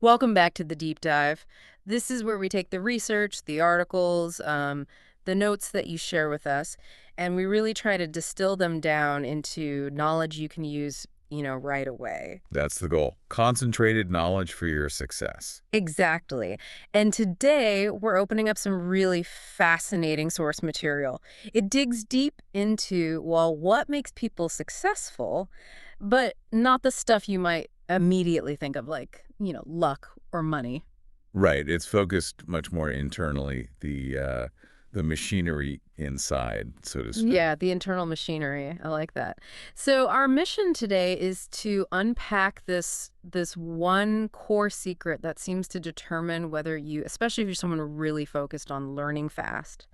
Welcome back to the deep dive. This is where we take the research, the articles, the notes that you share with us, and we really try to distill them down into knowledge you can use, right away. That's the goal. Concentrated knowledge for your success. Exactly. And today we're opening up some really fascinating source material. It digs deep into, well, what makes people successful, but not the stuff you might immediately think of, like, luck or money. Right. It's focused much more internally, the machinery inside, so to speak. Yeah, the internal machinery. I like that. So our mission today is to unpack this one core secret that seems to determine whether you, especially if you're someone really focused on learning fast,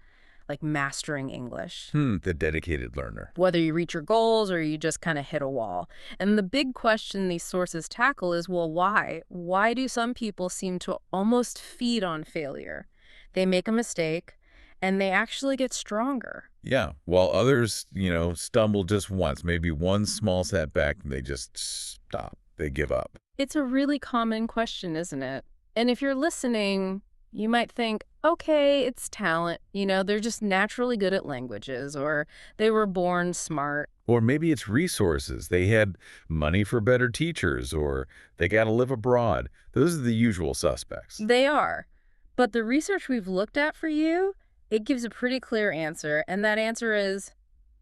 like mastering English, The dedicated learner. whether you reach your goals or you just kind of hit a wall. And the big question these sources tackle is, well, why? Why do some people seem to almost feed on failure? They make a mistake and they actually get stronger. Yeah. While others, stumble just once, maybe one small setback, and they just stop. They give up. It's a really common question, isn't it? And if you're listening, you might think, okay, it's talent. They're just naturally good at languages, or they were born smart. Or maybe it's resources. They had money for better teachers, or they got to live abroad. Those are the usual suspects. They are. But the research we've looked at for you, it gives a pretty clear answer, and that answer is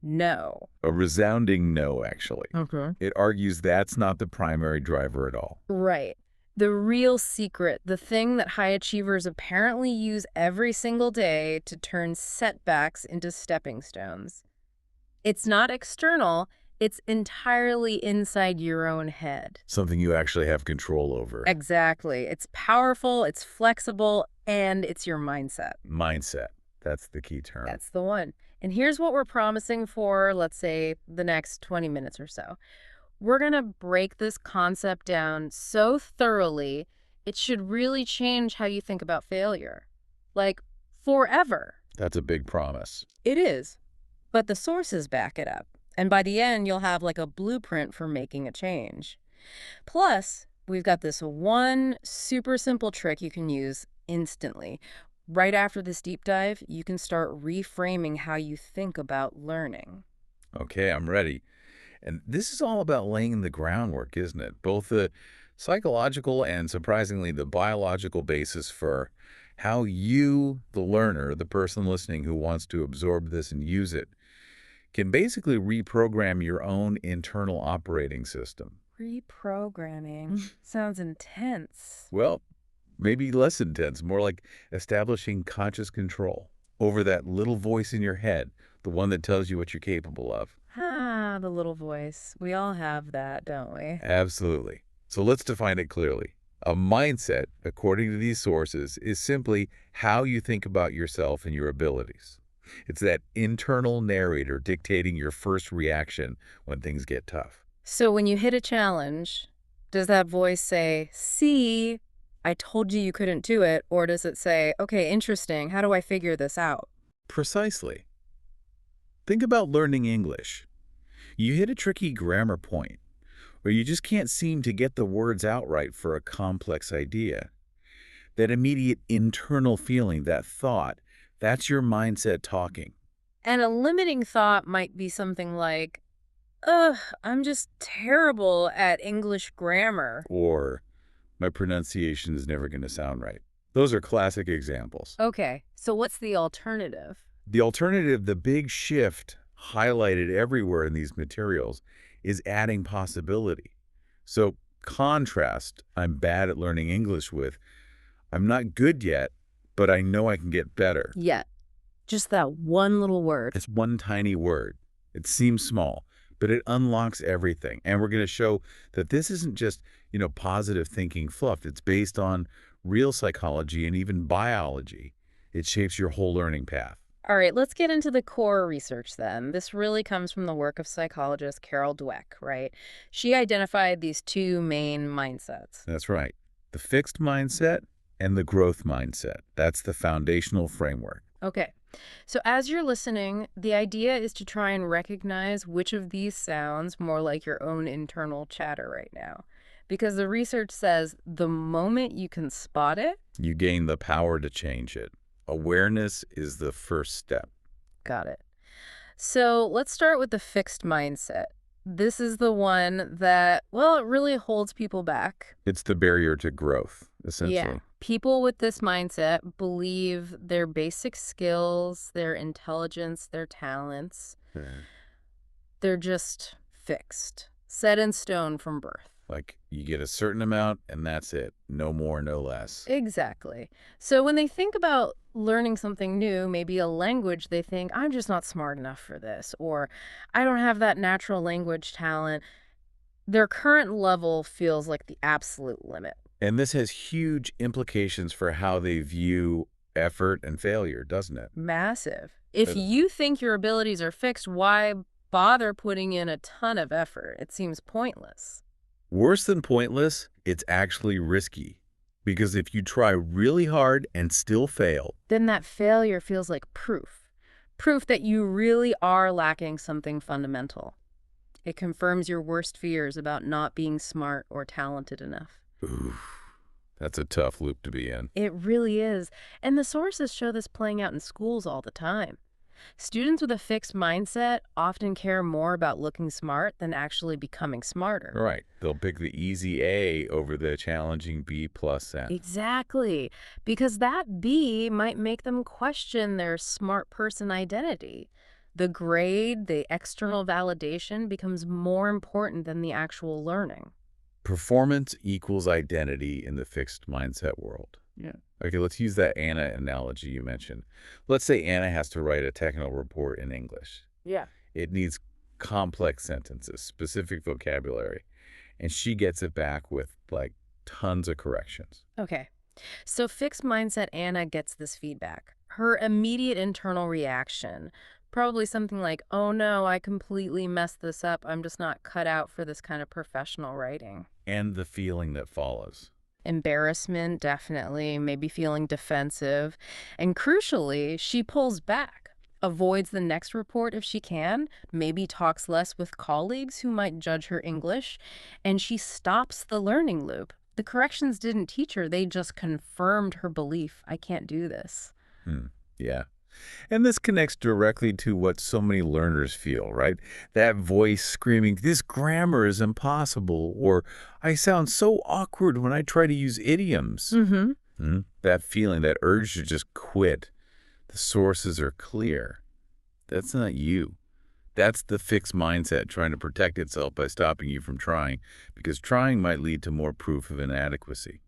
no. A resounding no, actually. Okay. It argues that's not the primary driver at all. Right. The real secret, the thing that high achievers apparently use every single day to turn setbacks into stepping stones. It's not external, it's entirely inside your own head. Something you actually have control over. Exactly. It's powerful, it's flexible, and it's your mindset. Mindset. That's the key term. That's the one. And here's what we're promising for, let's say, the next 20 minutes or so. We're going to break this concept down so thoroughly, it should really change how you think about failure. Like, forever. That's a big promise. It is. But the sources back it up. And by the end, you'll have like a blueprint for making a change. Plus, we've got this one super simple trick you can use instantly. Right after this deep dive, you can start reframing how you think about learning. Okay, I'm ready. And this is all about laying the groundwork, isn't it? Both the psychological and, surprisingly, the biological basis for how you, the learner, the person listening who wants to absorb this and use it, can basically reprogram your own internal operating system. Reprogramming sounds intense. Well, maybe less intense, more like establishing conscious control over that little voice in your head, the one that tells you what you're capable of. Ah, the little voice. We all have that, don't we? Absolutely. So let's define it clearly. A mindset, according to these sources, is simply how you think about yourself and your abilities. It's that internal narrator dictating your first reaction when things get tough. So when you hit a challenge, does that voice say, see, I told you you couldn't do it? Or does it say, okay, interesting, how do I figure this out? Precisely. Think about learning English. You hit a tricky grammar point, where you just can't seem to get the words out right for a complex idea. That immediate internal feeling, that thought, that's your mindset talking. And a limiting thought might be something like, ugh, I'm just terrible at English grammar. Or, my pronunciation is never going to sound right. Those are classic examples. Okay, so what's the alternative? The alternative, the big shift highlighted everywhere in these materials, is adding possibility. So contrast, I'm bad at learning English with, I'm not good yet, but I know I can get better. Yet. Just that one little word. It's one tiny word. It seems small, but it unlocks everything. And we're going to show that this isn't just, positive thinking fluff. It's based on real psychology and even biology. It shapes your whole learning path. All right, let's get into the core research then. This really comes from the work of psychologist Carol Dweck, right? She identified these two main mindsets. That's right. The fixed mindset and the growth mindset. That's the foundational framework. Okay, so as you're listening, the idea is to try and recognize which of these sounds more like your own internal chatter right now. because the research says the moment you can spot it, You gain the power to change it. Awareness is the first step. got it. So let's start with the fixed mindset. This is the one that, well, it really holds people back. It's the barrier to growth, Yeah. essentially. People with this mindset believe their basic skills, their intelligence, their talents, they're just fixed, set in stone from birth. Like, you get a certain amount, and that's it. No more, no less. Exactly. So when they think about learning something new, maybe a language, they think, I'm just not smart enough for this, or I don't have that natural language talent. Their current level feels like the absolute limit. And this has huge implications for how they view effort and failure, doesn't it? Massive. If Uh, you think your abilities are fixed, why bother putting in a ton of effort? It seems pointless. Worse than pointless, it's actually risky. Because if you try really hard and still fail, Then that failure feels like proof. Proof that you really are lacking something fundamental. It confirms your worst fears about not being smart or talented enough. oof, that's a tough loop to be in. It really is. And the sources show this playing out in schools all the time. Students with a fixed mindset often care more about looking smart than actually becoming smarter. Right. They'll pick the easy A over the challenging B plus set. Exactly. Because that B might make them question their smart person identity. The grade, the external validation becomes more important than the actual learning. Performance equals identity in the fixed mindset world. Yeah. Okay, let's use that Anna analogy you mentioned. Let's say Anna has to write a technical report in English. Yeah. It needs complex sentences, specific vocabulary, and she gets it back with like tons of corrections. Okay. So fixed mindset Anna gets this feedback. Her immediate internal reaction, probably something like, oh no, I completely messed this up. I'm just not cut out for this kind of professional writing. And the feeling that follows. Embarrassment, definitely, maybe feeling defensive. And crucially, she pulls back, avoids the next report if she can, maybe talks less with colleagues who might judge her English, and she stops the learning loop. The corrections didn't teach her, they just confirmed her belief, I can't do this. Yeah. And this connects directly to what so many learners feel, right? That voice screaming, this grammar is impossible, or I sound so awkward when I try to use idioms. That feeling, that urge to just quit. The sources are clear. That's not you. That's the fixed mindset trying to protect itself by stopping you from trying, because trying might lead to more proof of inadequacy.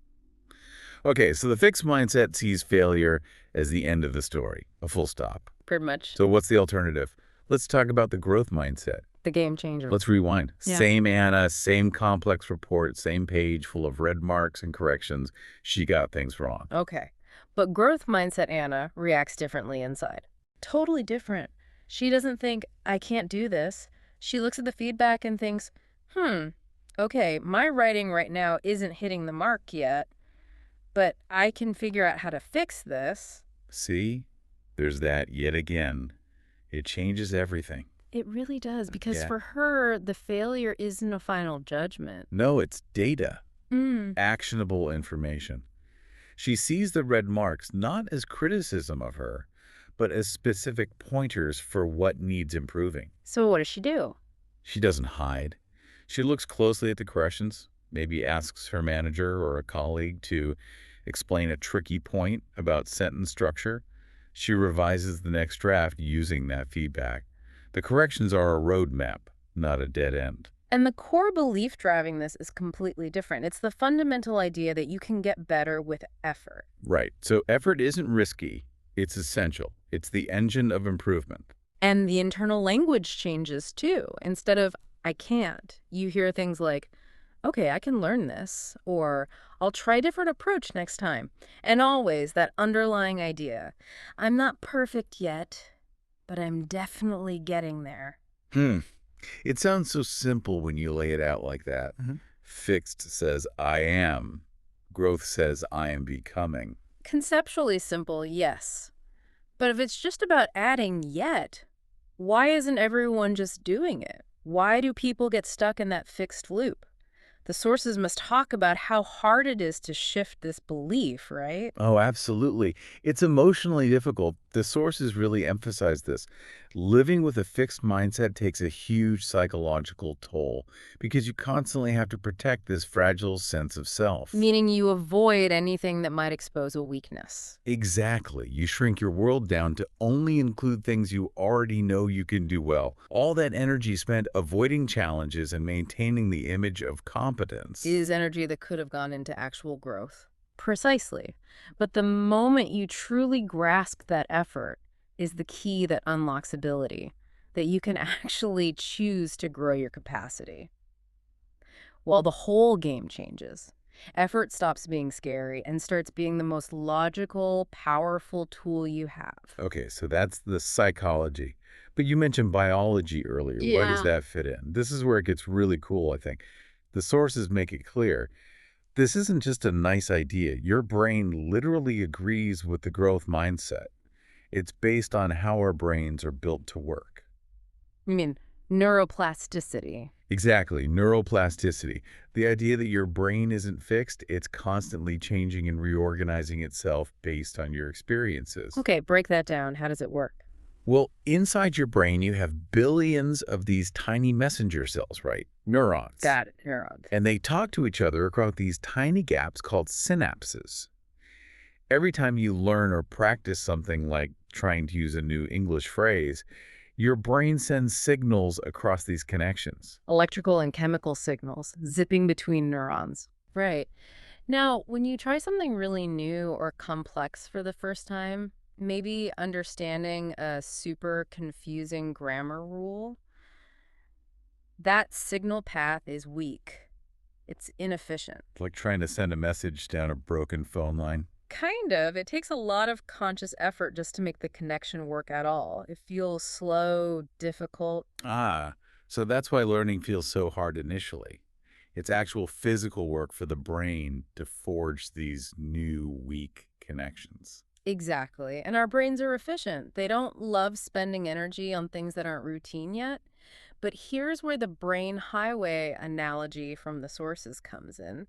Okay, so the fixed mindset sees failure as the end of the story, a full stop. Pretty much So what's the alternative? Let's talk about the growth mindset. the game changer. Let's rewind. Yeah. Same Anna, same complex report, same page full of red marks and corrections. She got things wrong. Okay. But growth mindset Anna reacts differently inside. Totally different. She doesn't think, I can't do this. She looks at the feedback and thinks, okay, my writing right now isn't hitting the mark yet, but I can figure out how to fix this. See? There's that yet again. It changes everything. It really does, because Yeah. for her, the failure isn't a final judgment. No, it's data, Mm. actionable information. She sees the red marks not as criticism of her, but as specific pointers for what needs improving. So what does she do? She doesn't hide. She looks closely at the corrections, maybe asks her manager or a colleague to explain a tricky point about sentence structure. She revises the next draft using that feedback. The corrections are a roadmap, not a dead end. And the core belief driving this is completely different. It's the fundamental idea that you can get better with effort. Right. So effort isn't risky. It's essential. It's the engine of improvement. And the internal language changes too. Instead of, I can't, you hear things like, okay, I can learn this, or I'll try a different approach next time. And always that underlying idea, I'm not perfect yet, but I'm definitely getting there. It sounds so simple when you lay it out like that. Fixed says, I am. Growth says, I am becoming. Conceptually simple, yes. But if it's just about adding yet, why isn't everyone just doing it? Why do people get stuck in that fixed loop? The sources must talk about how hard it is to shift this belief, right? Oh, absolutely. It's emotionally difficult. The sources really emphasize this. Living with a fixed mindset takes a huge psychological toll because you constantly have to protect this fragile sense of self. Meaning you avoid anything that might expose a weakness. Exactly. You shrink your world down to only include things you already know you can do well. All that energy spent avoiding challenges and maintaining the image of competence. Is energy that could have gone into actual growth. Precisely. But the moment you truly grasp that effort is the key that unlocks ability, that you can actually choose to grow your capacity. Well, the whole game changes. Effort stops being scary and starts being the most logical, powerful tool you have. Okay, so that's the psychology. But you mentioned biology earlier. Where does Yeah. that fit in? This is where it gets really cool, I think. The sources make it clear. This isn't just a nice idea. Your brain literally agrees with the growth mindset. It's based on how our brains are built to work. I mean, neuroplasticity. Exactly, neuroplasticity. The idea that your brain isn't fixed, it's constantly changing and reorganizing itself based on your experiences. Okay, break that down. How does it work? Well, inside your brain, you have billions of these tiny messenger cells, right? Neurons. Got it. Neurons. And they talk to each other across these tiny gaps called synapses. Every time you learn or practice something like trying to use a new English phrase, your brain sends signals across these connections. Electrical and chemical signals zipping between neurons. Right. Now, when you try something really new or complex for the first time, maybe understanding a super confusing grammar rule, that signal path is weak. It's inefficient. It's like trying to send a message down a broken phone line. Kind of. It takes a lot of conscious effort just to make the connection work at all. It feels slow, difficult. Ah, so that's why learning feels so hard initially. It's actual physical work for the brain to forge these new, weak connections. Exactly. And our brains are efficient. They don't love spending energy on things that aren't routine yet. But here's where the brain highway analogy from the sources comes in.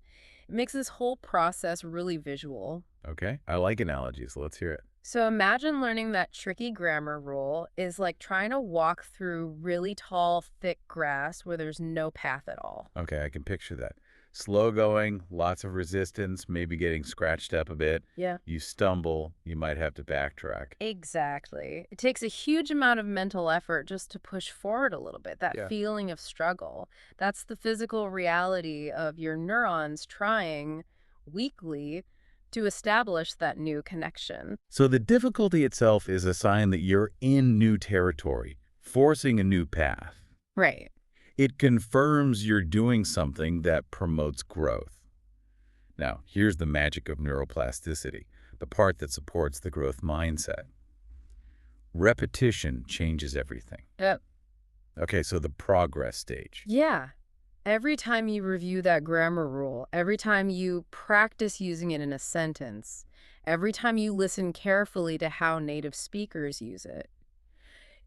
It makes this whole process really visual. Okay, I like analogies. Let's hear it. So imagine learning that tricky grammar rule is like trying to walk through really tall, thick grass where there's no path at all. Okay, I can picture that. Slow going, lots of resistance, maybe getting scratched up a bit. Yeah. You stumble, you might have to backtrack. Exactly. It takes a huge amount of mental effort just to push forward a little bit, that Yeah. feeling of struggle. That's the physical reality of your neurons trying weakly to establish that new connection. So the difficulty itself is a sign that you're in new territory, forcing a new path. Right. It confirms you're doing something that promotes growth. Now, here's the magic of neuroplasticity, the part that supports the growth mindset. Repetition changes everything. Yep. Okay, so the progress stage. Yeah. Every time you review that grammar rule, every time you practice using it in a sentence, every time you listen carefully to how native speakers use it,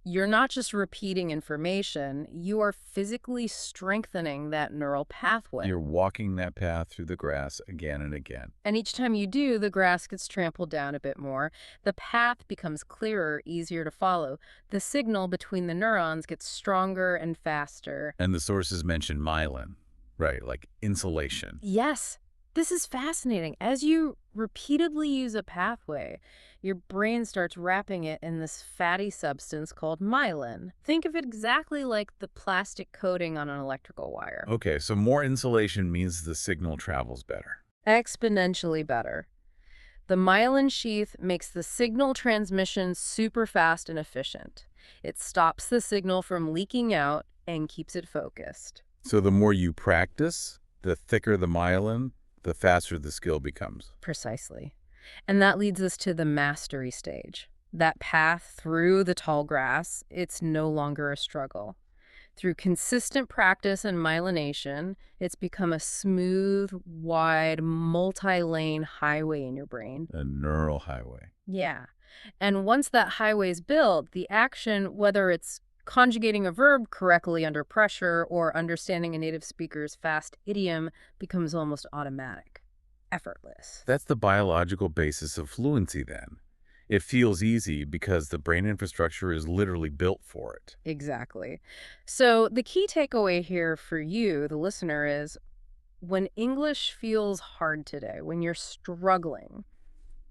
you're not just repeating information, you are physically strengthening that neural pathway. You're walking that path through the grass again and again. And each time you do, the grass gets trampled down a bit more. The path becomes clearer, easier to follow. The signal between the neurons gets stronger and faster. And the sources mention myelin, right, like insulation. Yes, this is fascinating. As you repeatedly use a pathway, your brain starts wrapping it in this fatty substance called myelin. Think of it exactly like the plastic coating on an electrical wire. Okay, so more insulation means the signal travels better. Exponentially better. The myelin sheath makes the signal transmission super fast and efficient. It stops the signal from leaking out and keeps it focused. So the more you practice, the thicker the myelin, the faster the skill becomes. Precisely. And that leads us to the mastery stage. That path through the tall grass, it's no longer a struggle. Through consistent practice and myelination, it's become a smooth, wide, multi-lane highway in your brain. A neural highway. Yeah. And once that highway's built, the action, whether it's Conjugating a verb correctly under pressure or understanding a native speaker's fast idiom becomes almost automatic, effortless. That's the biological basis of fluency then. It feels easy because the brain infrastructure is literally built for it. Exactly. So the key takeaway here for you, the listener, is when English feels hard today, when you're struggling,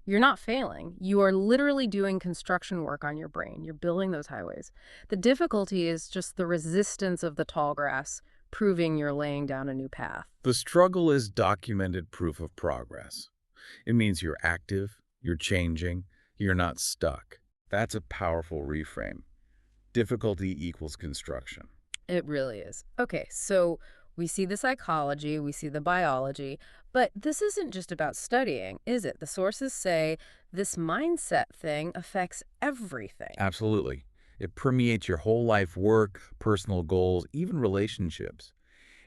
you're not failing. You are literally doing construction work on your brain. You're building those highways. The difficulty is just the resistance of the tall grass, proving you're laying down a new path. The struggle is documented proof of progress. It means you're active, you're changing, you're not stuck. That's a powerful reframe. Difficulty equals construction. It really is. Okay, so we see the psychology, we see the biology, but this isn't just about studying, is it? The sources say this mindset thing affects everything. Absolutely. It permeates your whole life work, personal goals, even relationships.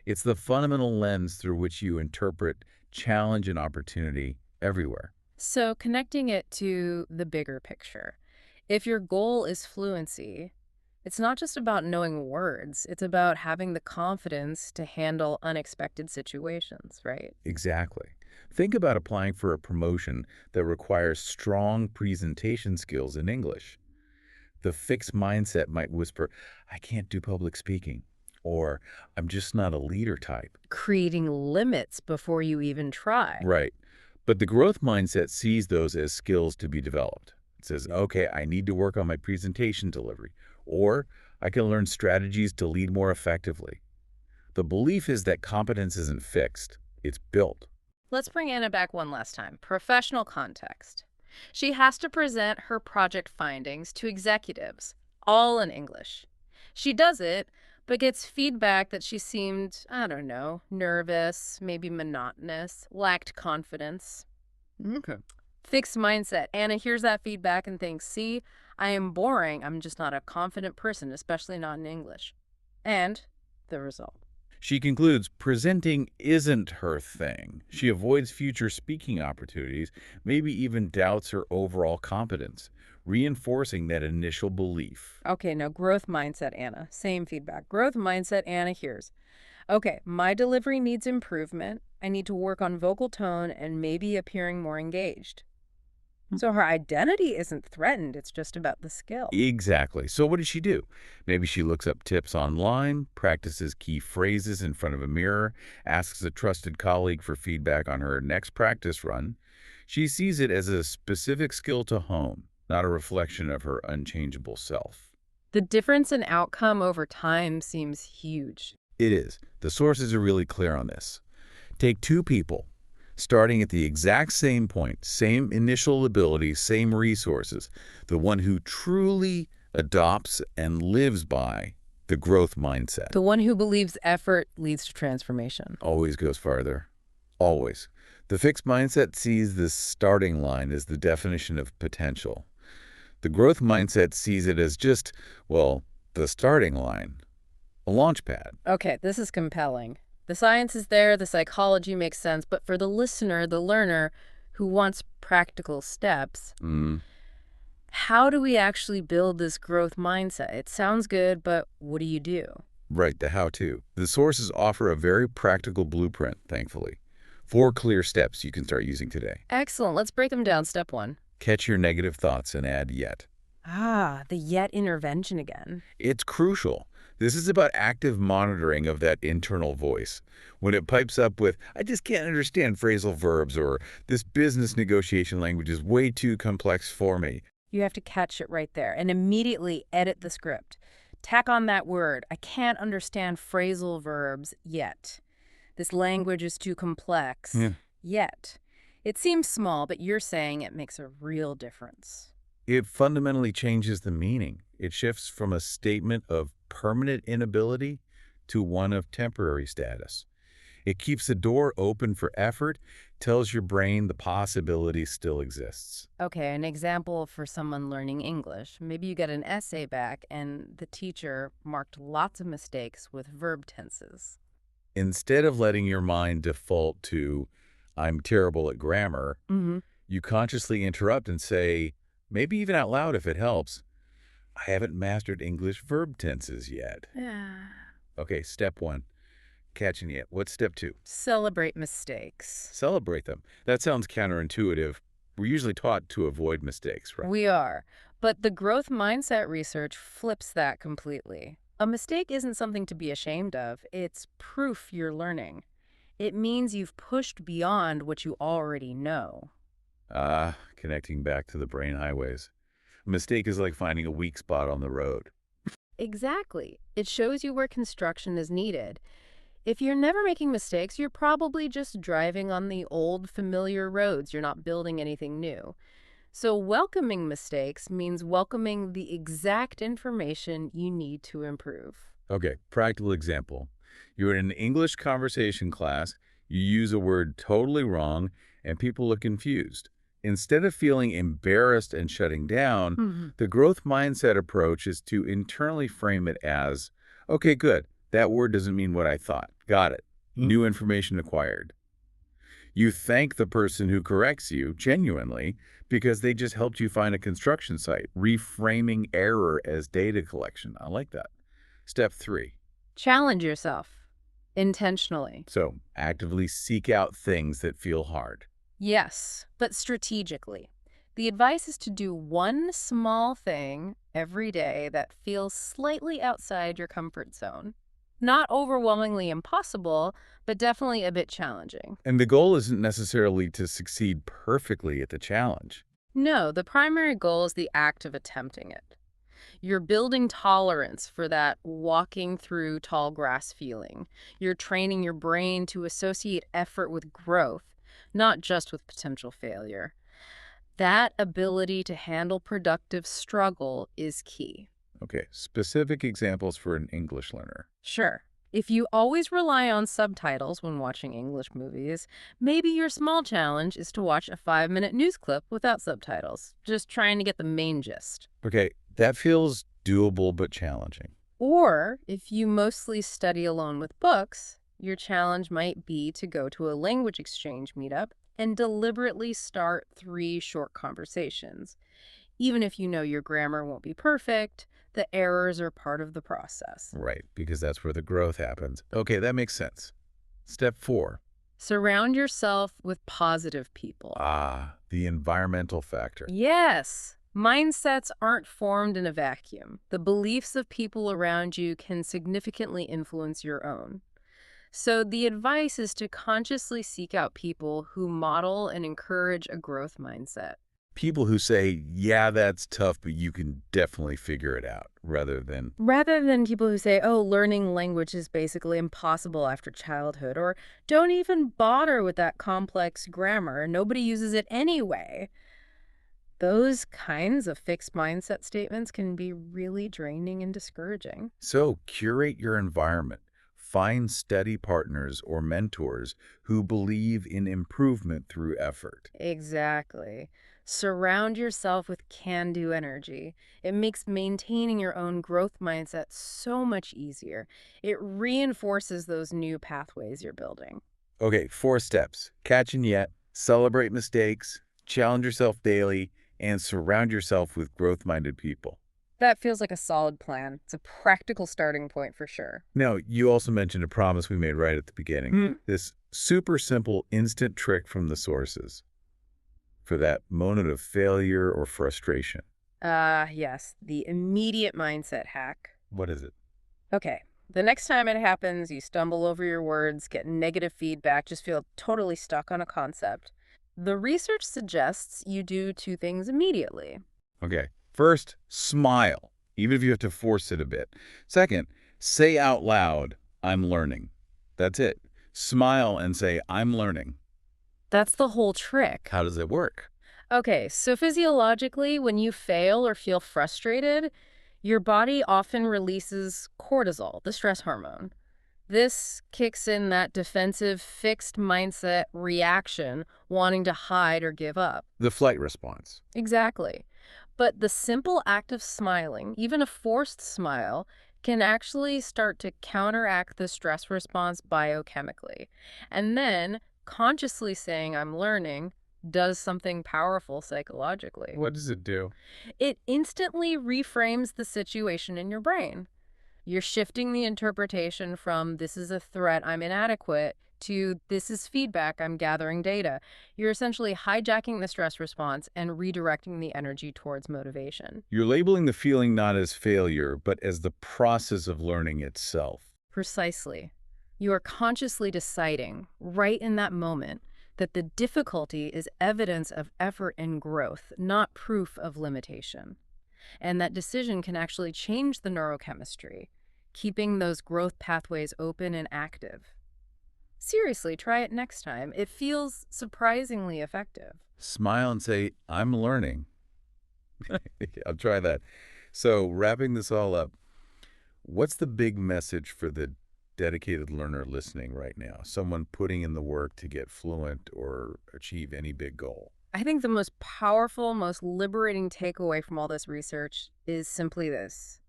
It's the fundamental lens through which you interpret challenge and opportunity everywhere. So connecting it to the bigger picture. If your goal is fluency, it's not just about knowing words, it's about having the confidence to handle unexpected situations, right? Exactly. Think about applying for a promotion that requires strong presentation skills in English. The fixed mindset might whisper, I can't do public speaking, or I'm just not a leader type. Creating limits before you even try. Right. But the growth mindset sees those as skills to be developed. It says, okay, I need to work on my presentation delivery, or I can learn strategies to lead more effectively. The belief is that competence isn't fixed, it's built. Let's bring Anna back one last time. Professional context. She has to present her project findings to executives, all in English. She does it, but gets feedback that she seemed, I don't know, nervous, maybe monotonous, lacked confidence. Okay. Fixed mindset. Anna hears that feedback and thinks, see, I am boring. I'm just not a confident person, especially not in English. And the result. She concludes presenting isn't her thing. She avoids future speaking opportunities, maybe even doubts her overall competence, reinforcing that initial belief. Okay, now growth mindset, Anna. Same feedback. Growth mindset, Anna hears. Okay, my delivery needs improvement. I need to work on vocal tone and maybe appearing more engaged. So her identity isn't threatened. It's just about the skill. Exactly. So what did she do? Maybe she looks up tips online, practices key phrases in front of a mirror, asks a trusted colleague for feedback on her next practice run. She sees it as a specific skill to hone, not a reflection of her unchangeable self. The difference in outcome over time seems huge. It is. The sources are really clear on this. Take two people, starting at the exact same point, same initial abilities, same resources. The one who truly adopts and lives by the growth mindset The one who believes effort leads to transformation. always goes farther. Always. The fixed mindset sees this starting line as the definition of potential. The growth mindset sees it as just, well, the starting line, a launch pad. Okay, this is compelling. The science is there, the psychology makes sense, but for the listener, the learner who wants practical steps, how do we actually build this growth mindset? It sounds good, but what do you do? Right, the how-to. The sources offer a very practical blueprint, thankfully. 4 clear steps you can start using today. Excellent. Let's break them down. Step 1. Catch your negative thoughts and add yet. Ah, the yet intervention again. It's crucial. This is about active monitoring of that internal voice. When it pipes up with, I just can't understand phrasal verbs, or this business negotiation language is way too complex for me. You have to catch it right there and immediately edit the script. Tack on that word. I can't understand phrasal verbs yet. This language is too complex. Yeah. Yet. It seems small, but you're saying it makes a real difference. It fundamentally changes the meaning. It shifts from a statement of permanent inability to one of temporary status. It keeps the door open for effort, tells your brain the possibility still exists. Okay, an example for someone learning English. Maybe you get an essay back and the teacher marked lots of mistakes with verb tenses. Instead of letting your mind default to, I'm terrible at grammar, Mm-hmm. you consciously interrupt and say, maybe even out loud if it helps, I haven't mastered English verb tenses yet. Yeah. Okay, step one, catching it. What's step two? Celebrate mistakes. Celebrate them. That sounds counterintuitive. We're usually taught to avoid mistakes, right? We are. But the growth mindset research flips that completely. A mistake isn't something to be ashamed of. It's proof you're learning. It means you've pushed beyond what you already know. Connecting back to the brain highways. A mistake is like finding a weak spot on the road. Exactly. It shows you where construction is needed. If you're never making mistakes, you're probably just driving on the old familiar roads. You're not building anything new. So welcoming mistakes means welcoming the exact information you need to improve. Okay, practical example. You're in an English conversation class, you use a word totally wrong, and people look confused. Instead of feeling embarrassed and shutting down, Mhm. the growth mindset approach is to internally frame it as, okay, good, that word doesn't mean what I thought. Got it. New information acquired. You thank the person who corrects you genuinely because they just helped you find a construction site, reframing error as data collection. I like that. Step three. Challenge yourself intentionally. So actively seek out things that feel hard. Yes, but strategically. The advice is to do one small thing every day that feels slightly outside your comfort zone. Not overwhelmingly impossible, but definitely a bit challenging. And the goal isn't necessarily to succeed perfectly at the challenge. No, the primary goal is the act of attempting it. You're building tolerance for that walking through tall grass feeling. You're training your brain to associate effort with growth, not just with potential failure. That ability to handle productive struggle is key. Okay, specific examples for an English learner. Sure. If you always rely on subtitles when watching English movies, maybe your small challenge is to watch a 5-minute news clip without subtitles, just trying to get the main gist. Okay, that feels doable but challenging. Or if you mostly study alone with books, your challenge might be to go to a language exchange meetup and deliberately start 3 short conversations. Even if you know your grammar won't be perfect, the errors are part of the process. Right, because that's where the growth happens. Okay, that makes sense. Step four. Surround yourself with positive people. The environmental factor. Yes, mindsets aren't formed in a vacuum. The beliefs of people around you can significantly influence your own. So the advice is to consciously seek out people who model and encourage a growth mindset. People who say, yeah, that's tough, but you can definitely figure it out, Rather than people who say, oh, learning language is basically impossible after childhood, or don't even bother with that complex grammar, nobody uses it anyway. Those kinds of fixed mindset statements can be really draining and discouraging. So curate your environment. Find steady partners or mentors who believe in improvement through effort. Exactly. Surround yourself with can-do energy. It makes maintaining your own growth mindset so much easier. It reinforces those new pathways you're building. Okay, 4 steps. Catch and yet, celebrate mistakes, challenge yourself daily, and surround yourself with growth-minded people. That feels like a solid plan. It's a practical starting point for sure. Now, you also mentioned a promise we made right at the beginning. This super simple instant trick from the sources for that moment of failure or frustration. Yes, the immediate mindset hack. What is it? Okay, the next time it happens, you stumble over your words, get negative feedback, just feel totally stuck on a concept. The research suggests you do 2 things immediately. Okay. First, smile, even if you have to force it a bit. Second, say out loud, I'm learning. That's it. Smile and say, I'm learning. That's the whole trick. How does it work? Okay, so physiologically, when you fail or feel frustrated, your body often releases cortisol, the stress hormone. This kicks in that defensive, fixed mindset reaction, wanting to hide or give up. The flight response. Exactly. But the simple act of smiling, even a forced smile, can actually start to counteract the stress response biochemically. And then, consciously saying, I'm learning, does something powerful psychologically. What does it do? It instantly reframes the situation in your brain. You're shifting the interpretation from this is a threat, I'm inadequate, to this is feedback, I'm gathering data. You're essentially hijacking the stress response and redirecting the energy towards motivation. You're labeling the feeling not as failure, but as the process of learning itself. Precisely. You are consciously deciding, right in that moment, that the difficulty is evidence of effort and growth, not proof of limitation. And that decision can actually change the neurochemistry, keeping those growth pathways open and active. Seriously, try it next time. It feels surprisingly effective. Smile and say, I'm learning. I'll try that. So, wrapping this all up, what's the big message for the dedicated learner listening right now? Someone putting in the work to get fluent or achieve any big goal. I think the most powerful, most liberating takeaway from all this research is simply this.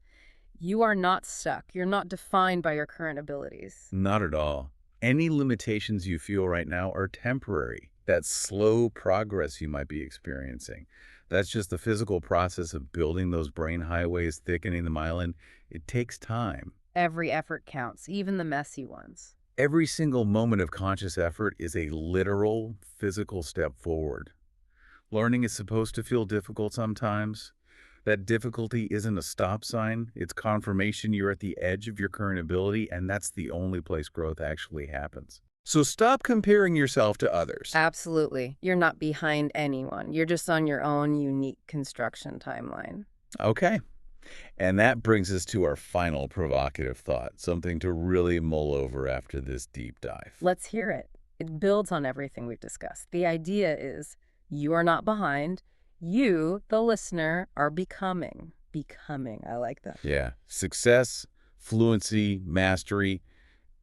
You are not stuck. You're not defined by your current abilities. Not at all. Any limitations you feel right now are temporary. That slow progress you might be experiencing. That's just the physical process of building those brain highways, thickening the myelin. It takes time. Every effort counts, even the messy ones. Every single moment of conscious effort is a literal, physical step forward. Learning is supposed to feel difficult sometimes. That difficulty isn't a stop sign. It's confirmation you're at the edge of your current ability, and that's the only place growth actually happens. So stop comparing yourself to others. Absolutely. You're not behind anyone. You're just on your own unique construction timeline. Okay. And that brings us to our final provocative thought, something to really mull over after this deep dive. Let's hear it. It builds on everything we've discussed. The idea is you are not behind. You, the listener, are becoming. Becoming. I like that. Yeah. Success, fluency, mastery,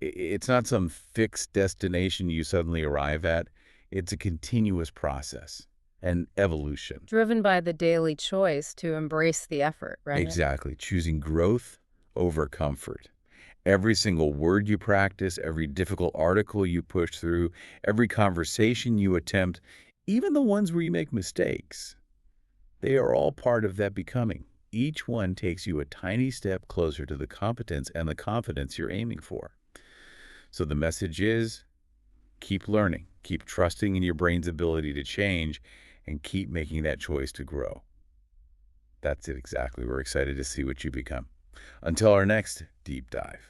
it's not some fixed destination you suddenly arrive at. It's a continuous process, an evolution. Driven by the daily choice to embrace the effort, right? Exactly. Choosing growth over comfort. Every single word you practice, every difficult article you push through, every conversation you attempt, even the ones where you make mistakes, they are all part of that becoming. Each one takes you a tiny step closer to the competence and the confidence you're aiming for. So the message is, keep learning, keep trusting in your brain's ability to change, and keep making that choice to grow. That's it exactly. We're excited to see what you become. Until our next deep dive.